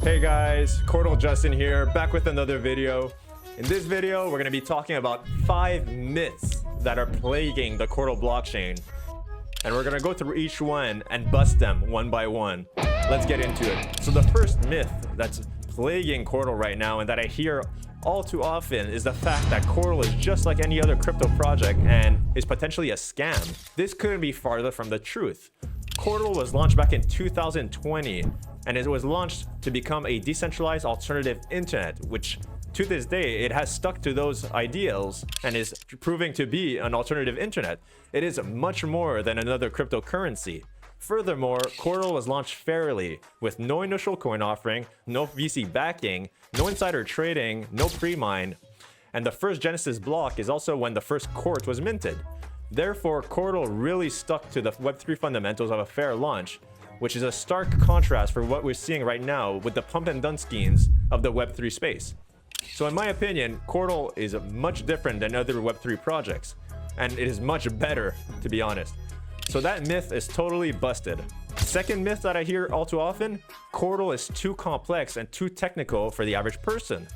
Hey guys, Qortal Justin here, back with another video. In this video, we're going to be talking about 5 myths that are plaguing the Qortal blockchain. And we're going to go through each one and bust them one by one. Let's get into it. So the first myth that's plaguing Qortal right now and that I hear all too often is the fact that Qortal is just like any other crypto project and is potentially a scam. This couldn't be farther from the truth. Qortal was launched back in 2020, and it was launched to become a decentralized alternative internet, which to this day, it has stuck to those ideals and is proving to be an alternative internet. It is much more than another cryptocurrency. Furthermore, Qortal was launched fairly, with no initial coin offering, no VC backing, no insider trading, no pre-mine, and the first Genesis block is also when the first QORT was minted. Therefore, Qortal really stuck to the Web3 fundamentals of a fair launch, which is a stark contrast for what we're seeing right now with the pump and dump schemes of the Web3 space. So in my opinion, Qortal is much different than other Web3 projects, and it is much better, to be honest. So that myth is totally busted. Second myth that I hear all too often, Qortal is too complex and too technical for the average person.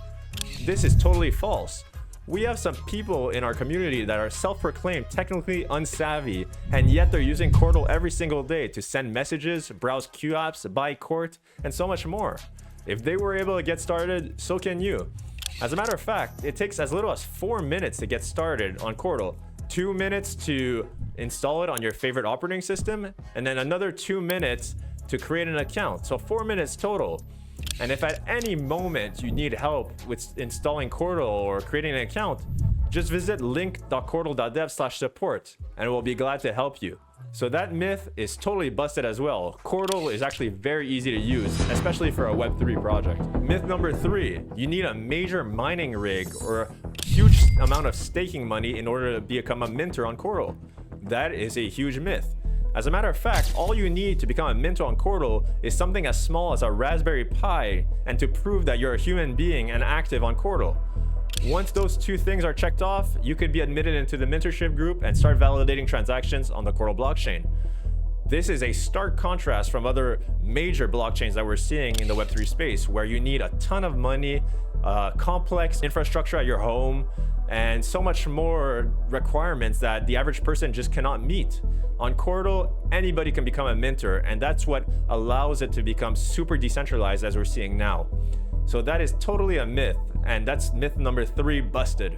This is totally false. We have some people in our community that are self-proclaimed technically unsavvy, and yet they're using Qortal every single day to send messages, browse Q apps, buy QORT, and so much more. If they were able to get started, so can you. As a matter of fact, it takes as little as 4 minutes to get started on Qortal, 2 minutes to install it on your favorite operating system, and then another 2 minutes to create an account. So 4 minutes total. And if at any moment you need help with installing Qortal or creating an account, just visit link.qortal.dev/support and we'll be glad to help you. So that myth is totally busted as well. Qortal is actually very easy to use, especially for a Web3 project. Myth number 3, you need a major mining rig or a huge amount of staking money in order to become a minter on Qortal. That is a huge myth. As a matter of fact, all you need to become a minter on Qortal is something as small as a Raspberry Pi and to prove that you're a human being and active on Qortal. Once those 2 things are checked off, you could be admitted into the mentorship group and start validating transactions on the Qortal blockchain. This is a stark contrast from other major blockchains that we're seeing in the Web3 space, where you need a ton of money, complex infrastructure at your home, and so much more requirements that the average person just cannot meet. On Qortal, anybody can become a minter, and that's what allows it to become super decentralized as we're seeing now. So that is totally a myth, and that's myth number 3 busted.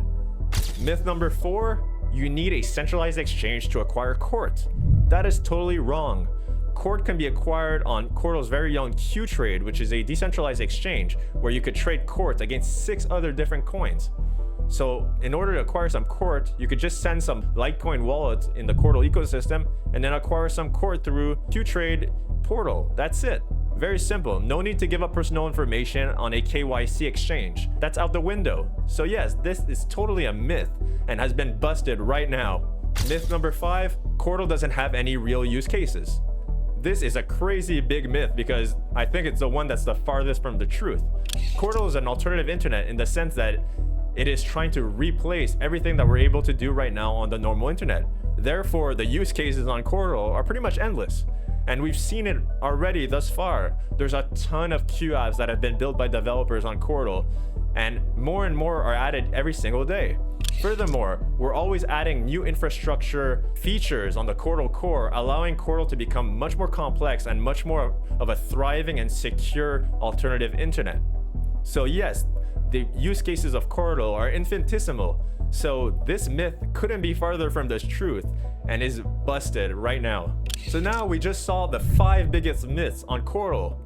Myth number 4, you need a centralized exchange to acquire QORT. That is totally wrong. QORT can be acquired on Qortal's very own QTrade, which is a decentralized exchange where you could trade QORT against 6 other different coins. So in order to acquire some QORT, you could just send some Litecoin wallet in the Qortal ecosystem and then acquire some QORT through QTrade portal. That's it. Very simple. No need to give up personal information on a KYC exchange. That's out the window. So yes, this is totally a myth and has been busted right now. Myth number 5, Qortal doesn't have any real use cases. This is a crazy big myth because I think it's the one that's the farthest from the truth. Qortal is an alternative internet in the sense that it is trying to replace everything that we're able to do right now on the normal internet. Therefore, the use cases on Qortal are pretty much endless. And we've seen it already thus far. There's a ton of Q apps that have been built by developers on Qortal, and more are added every single day. Furthermore, we're always adding new infrastructure features on the Qortal core, allowing Qortal to become much more complex and much more of a thriving and secure alternative internet. So yes, the use cases of Qortal are infinitesimal. So this myth couldn't be farther from the truth and is busted right now. So now we just saw the 5 biggest myths on Qortal,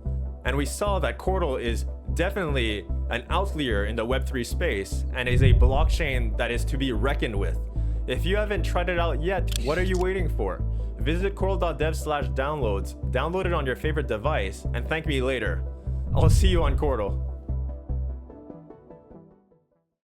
and we saw that Qortal is definitely an outlier in the Web3 space and is a blockchain that is to be reckoned with. If you haven't tried it out yet, what are you waiting for? Visit qortal.dev/downloads, download it on your favorite device, and thank me later. I'll see you on Qortal.